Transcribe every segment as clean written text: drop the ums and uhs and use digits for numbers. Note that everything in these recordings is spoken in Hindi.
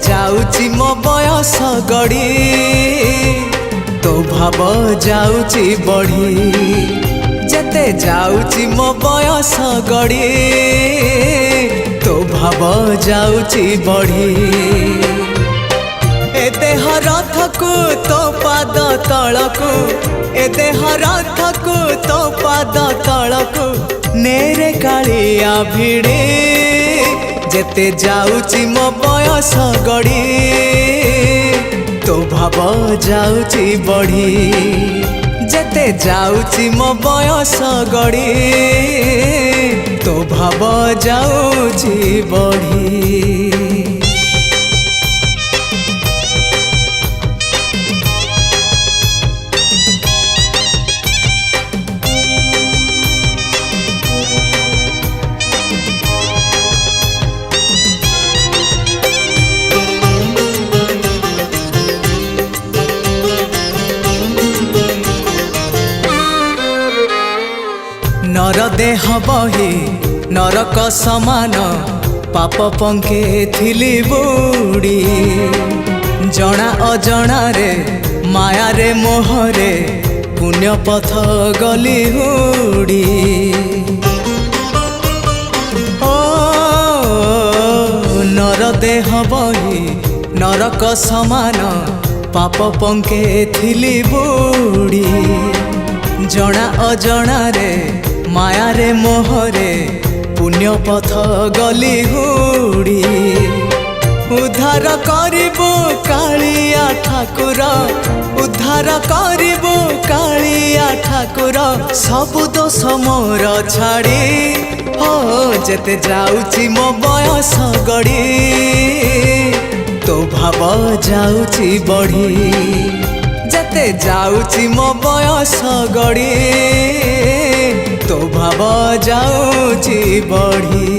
जाउची मो बयस गड़ी तो भाव जाउची बढ़ी जेते जाउची मो बयस गड़ी तो भाव जाउची बढ़ी ए देह रथ को तो पाद तलको ए देह रथ को तो पाद तलको नेरे कालिया भिड़े जेते जाउची मो बयस गड़ी तो भाव जाउची बढ़ी जेते जाउची मो बयस गड़ी तो भाव जाउची बढ़ी। नर देह बही नरक समान पाप पंखे थिली बुड़ी जना अजना रे माया रे मोहरे पुण्य पथ गली हुड़ी ओ नर देह बही नरक समान पाप पंखे थिली बुड़ी जना अजना रे माया रे मोहरे पुण्य पथ गली हुड़ी उद्धार करिबो कालिया ठाकुर उद्धार करिबो कालिया ठाकुर सबु दोष मोर छाड़ी हो जेते जाउची मो बयस गड़ी तो भाव जाउची बढ़ी जेते जाउची मो बयस गड़ी तो भाव जाउची बढ़ी।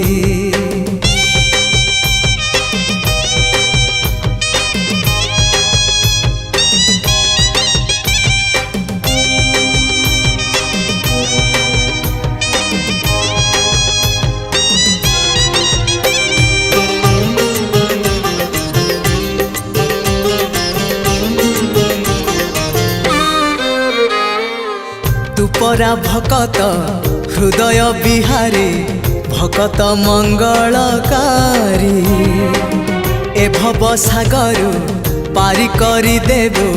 तू परा भकत हृदय बिहारी भकत मंगलकारी ए भव सागर पारी करी देबो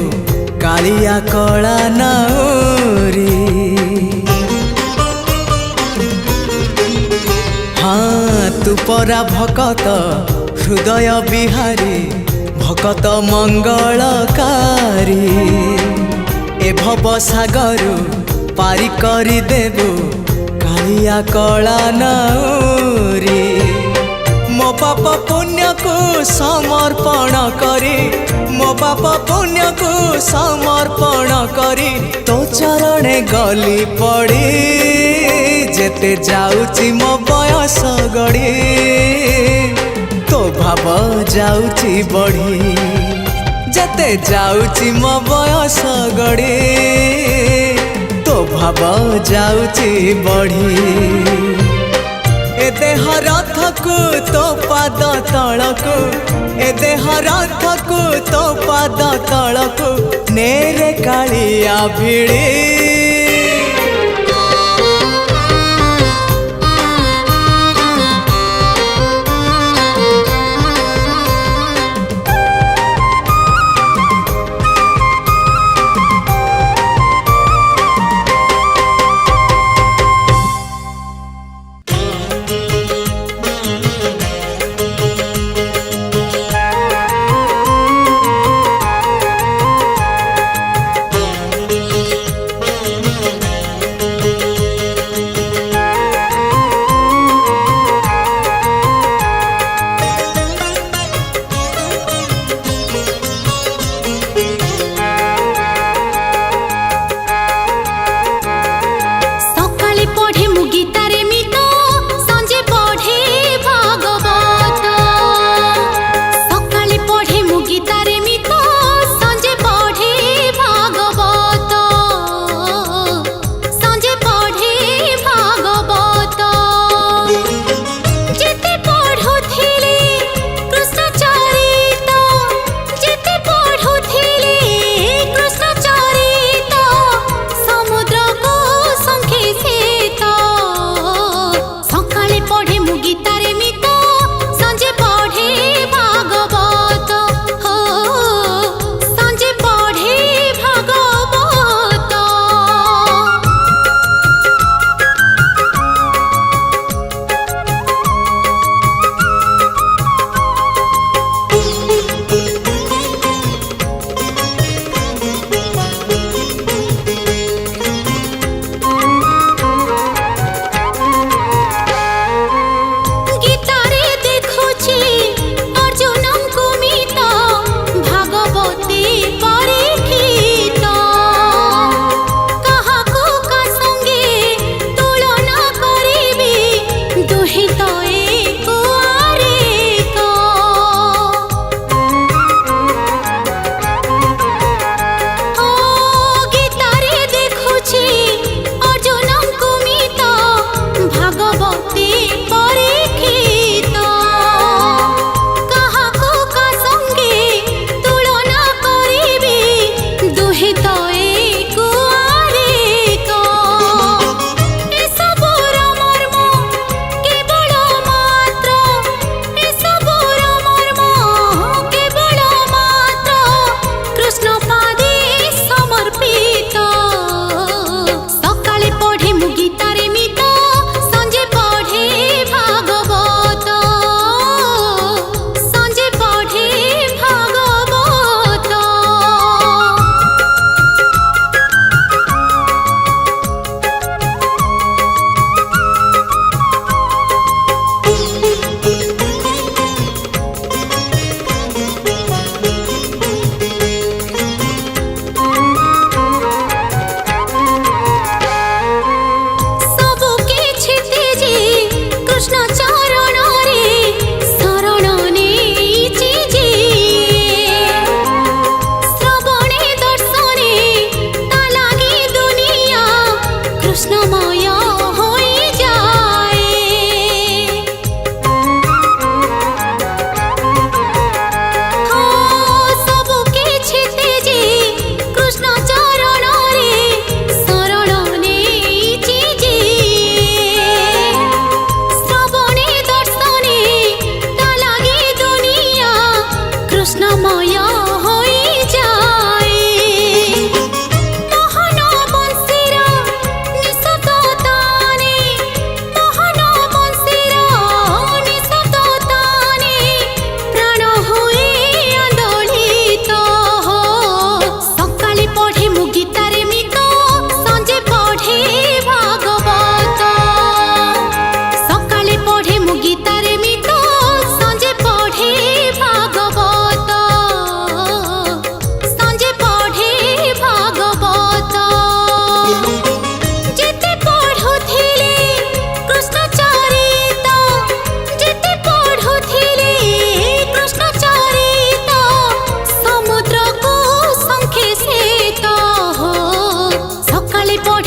कालिया कला नाउरी हाँ तू परा भकत हृदय बिहारी भकत मंगलकारी ए भव सागर पारी करी देबो कालिया कला नाउरी मो पाप पुण्य को समर्पण करी मो पाप पुण्य को समर्पण करी तो चरणे गली पड़ी जेते जाउची मो बयस गड़ी तो भाव जाउची बढ़ी जेते जाउची मो बयस गड़ी तो भाव जाउची बढ़ी ए देह रथ को तो पाद तलको ए देह रथ को तो पाद तलको नेरे कालिया भिड़े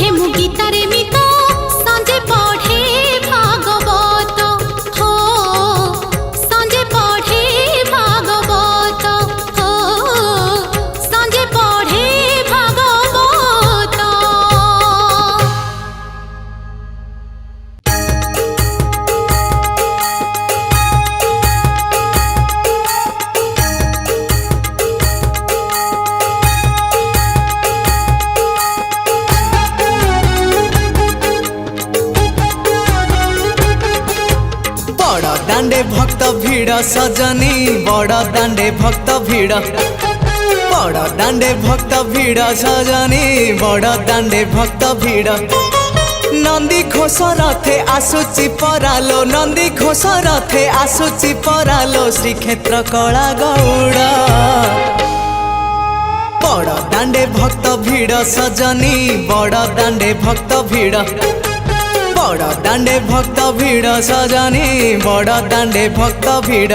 पढ़े मु गीतारे मित संजे पढ़े भागवत हो संजे पढ़े भागवत हो संजे पढ़े भागवत। बड़ दांडे भक्त भिड़ सजनी बड़ दांडे भक्त भिड़ बड़ दांडे भक्त भिड़ सजनी बड़ दांडे भक्त भिड़ नंदी घोष रथे आसुची परालो नंदी घोष रथे आसुची परालो श्रीक्षेत्र कला गौड़ बड़ दांडे भक्त भिड़ सजनी बड़ दांडे भक्त भिड़ बड़ दांडे भक्त भिड़ सजनी बड़ दांडे भक्त भिड़।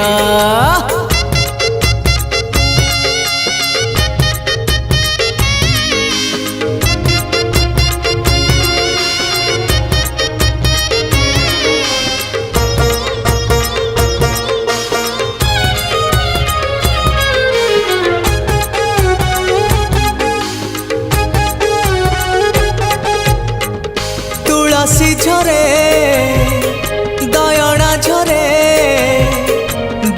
तुलसी झरे दयणा झरे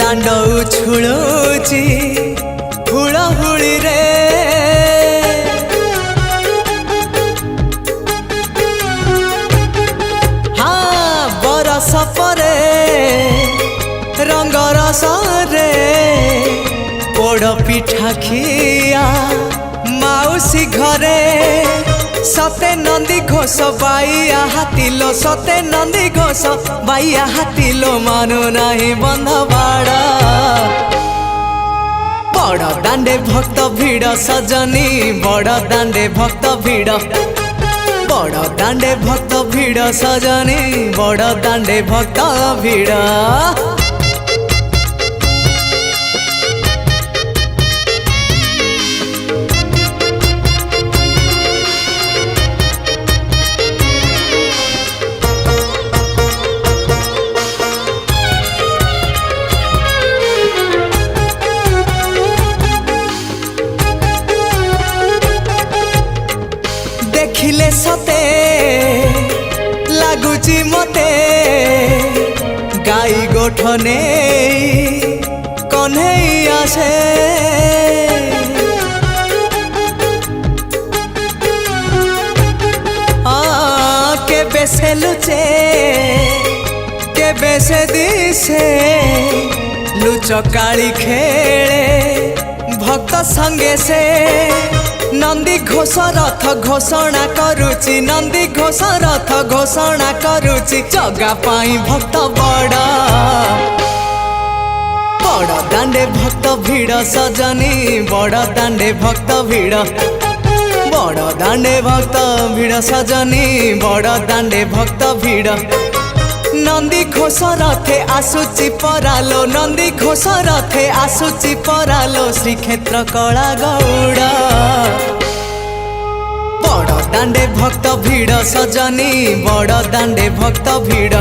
दांड उछुलुची हुड़हुड़ी रे हाँ बरस परे रंगरस रे पोड़ पिठा खिया माउसी घरे सते नंदी घोष बाइया हाथिलो सते नंदी घोष बाइया हाथिलो मानु नाही बंधवाड़ा बड़ दांडे भक्त भिड़ सजनी बड़ दांडे भक्त भिड़ बड़ दांडे भक्त भिड़ सजनी बड़ दांडे भक्त भिड़। देखिले सते लगुची मते गाई गोठने कन्हई आसे के बेसे लुचे के बेसे दिसे लुचकाली खेले भक्त संगे से नंदी घोष रथ घोषणा करुची नंदी घोष रथ घोषणा करुची जगा पाई भक्त बड़ बड़ दांडे भक्त भिड़ सजनी बड़ दांडे भक्त भिड़ बड़ दांडे भक्त भिड़ सजनी बड़ दांडे भक्त भिड़ नंदी घोष रथे आसुची परालो नंदी घोष रथे आसुची परालो श्रीक्षेत्र कला गौड़ बड़ दांडे भक्त भिड़ सजनी बड़ दांडे भक्त भिड़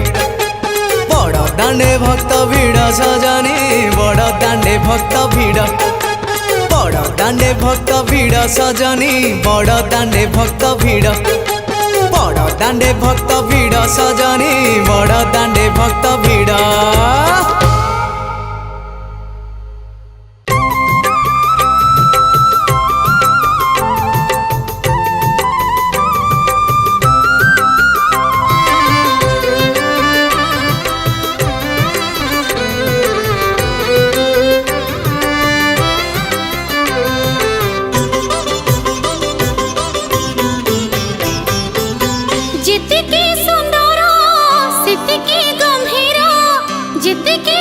बड़ दांडे भक्त भिड़ सजनी बड़ दांडे भक्त भिड़ बड़ दांडे भक्त भिड़ सजनी बड़ दांडे भक्त भिड़ बड़ दांडे भक्त भिड़ सजनी बड़ दांडे भक्त भिड़। जितके सुंदर सेतिके गंभीर जितके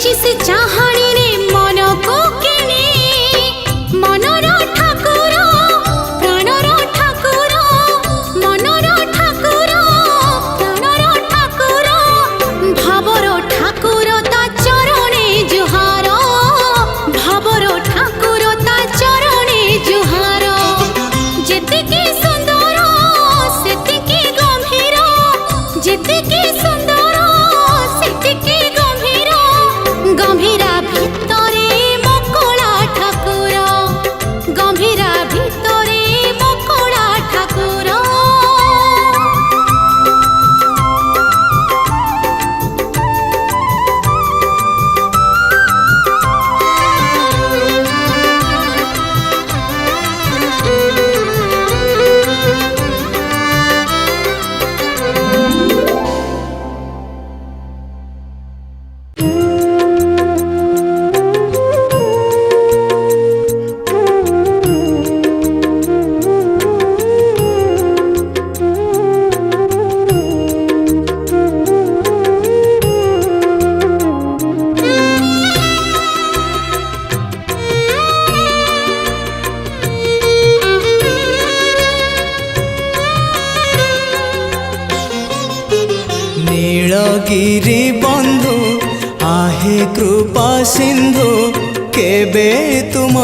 ଦେଇଛି ସେ ଚାହାଣୀରେ ମନକୁ କିଣି ମନର ଠାକୁର ପ୍ରାଣର ଠାକୁର ମନର ଠାକୁର ପ୍ରାଣର ଠାକୁର ଭାବର ଠାକୁର ତା ଚରଣେ ଜୁହାର ଭାବର ଠାକୁର ତା ଚରଣେ ଜୁହାର ଯେତିକି ସୁନ୍ଦର ସେତିକି ଗମ୍ଭୀର ଯେତିକି ସୁନ୍ଦର ସେତିକି ଗମ୍ଭୀର ଗମ୍ଭୀରା ଭିତରେ ମକଳା ଠାକୁର ଗମ୍ଭୀରା ଭିତରେ ମକଳା ଠାକୁର नीलगिरी बंधु आहे कृपा सिंधु केबे तुम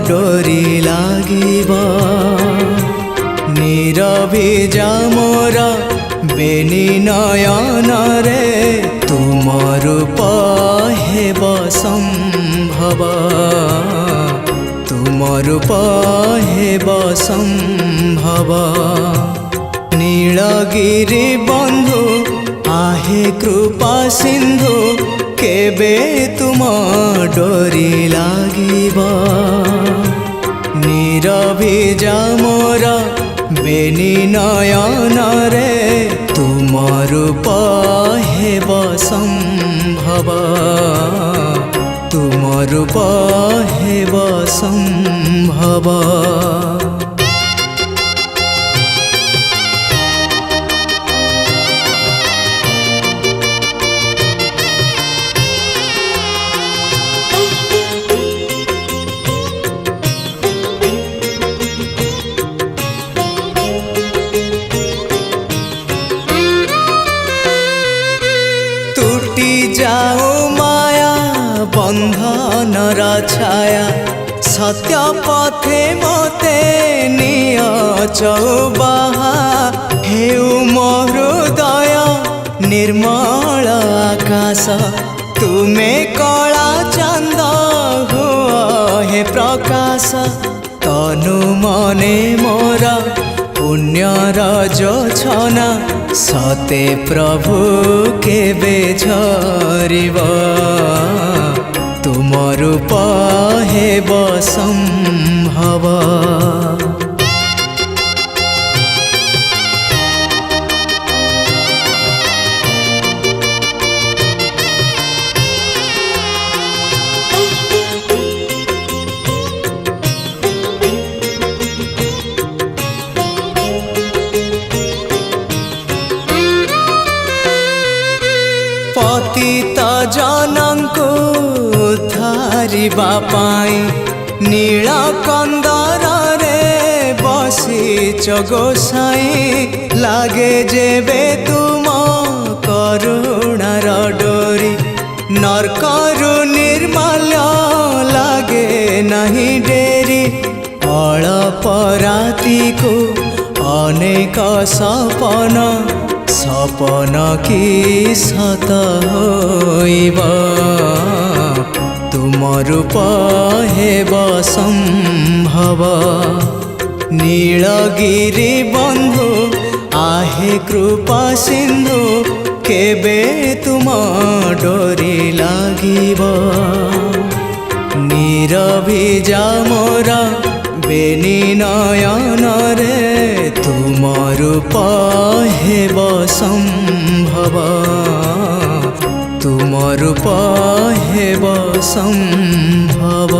डोरी लागिबा नीरभिजा मोर बेनी नयन रे तुम रूप हेब संभव तुम रूप हेब संभव नीलगिरी बंधु आहे कृपा सिंधु केबे तुम डोरी लागिबा नीरभिजा मोर बेनी नयन रे तुम रूप हेब संभव तुम रूप हेब संभव जाओ माया बंधन छाया सत्य पथे मते निय चौबाहा हेउ मो हृदय निर्मल आकाश तुमे कला चंद हुआ हे प्रकाश तनु मने मोरा पुण्यर जोछना सते प्रभु केबे झरिबा तुम रूप हेब संभव पतित जनंको उद्धारिबा पाई नीलकंदर रे बसिच गोसाई लागे जेबे तुम करुणार डोरी नरकरु निर्मल्य लागे नहीं डेरी अल्प राति को अनेक सपन सपन की सत होइबा तुम रूप हेब संभव नीलगिरी बंधु आहे कृपा सिंधु केबे तुम डोरी लागिबा नीरभिजा मोरा बेनी नयन रे तुम रूप हेब संभव तुम रूप हेब संभव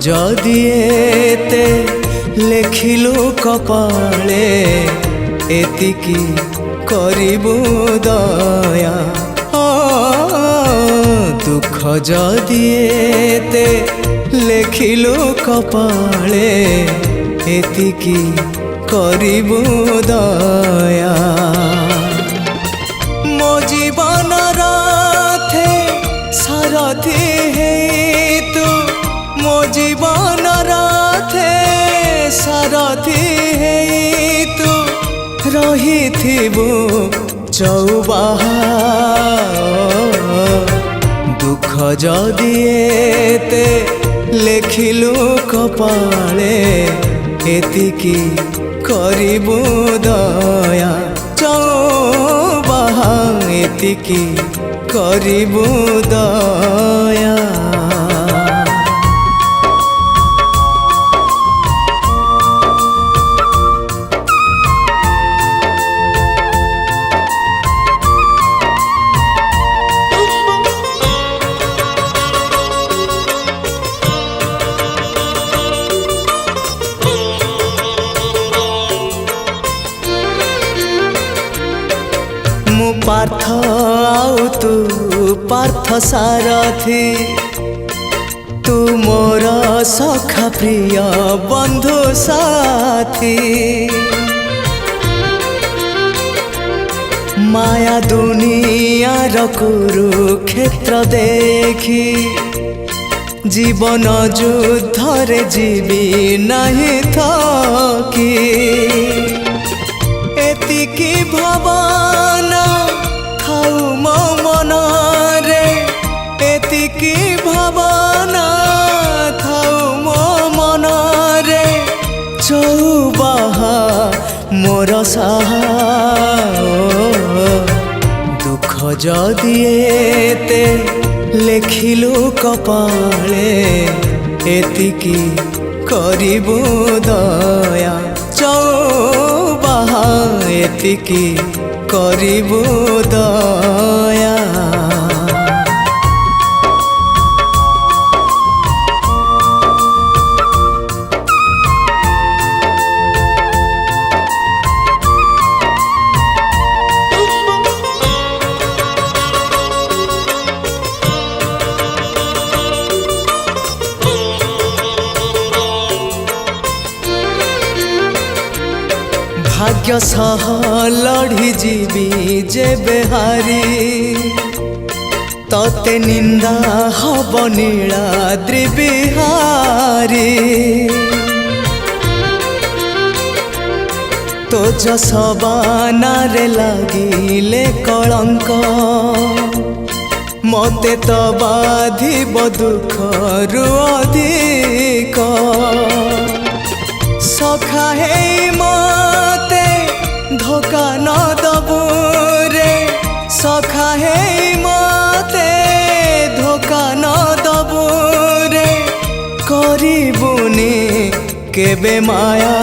যদি এতে লেখিলু কপালে এতিকি করিবু দয়া দুঃখ যদি এতে লেখিলু কপালে এতিকি করিবু দয়া মো জীবন রাথে সারথি হেই তু মো জীবন রাথে সারথি হেই তু রহিথিবু চৌবাহা দুঃখ যদি এতে লেখিলু কপালে এতিকি করিবু দয়া চৌবাহা এতিকি করিবু দয়া पार्थ आउ तू पार्थ सारथी तू मोर सखा प्रिय बंधु साथी माया दुनियार कुरुक्षेत्र देखी जीवन युद्धरे जीवी नहीं थकी एतिकी भावना थाउ मो मनरे एतिकी भावना थाउ मो मनरे चौबाहा मोर साहा दुख जदि एते लेखिलु कपाले एतिकी करिबु दया चौबाहा एतिकी करिबु दया भाग्य सह लड़ी जीवी जेबे हारी तते निंदा हब नीलाद्रि बिहारी तो जसबानारे लागिले कलंक मते तो बाधिब दुखरु अधिक सखा हे मते धोखा न दबु रे सखा हे मते धोखा न दबु रे करिबुनी केबे माया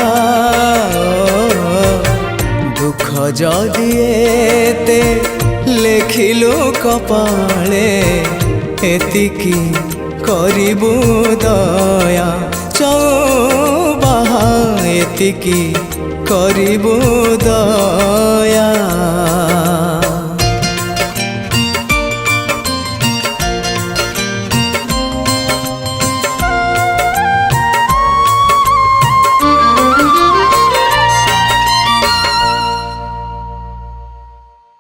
दुख जदि एते लेखिलु कपाले एतिकी करिबु दया चौबाहा एतिकी करिबु दया।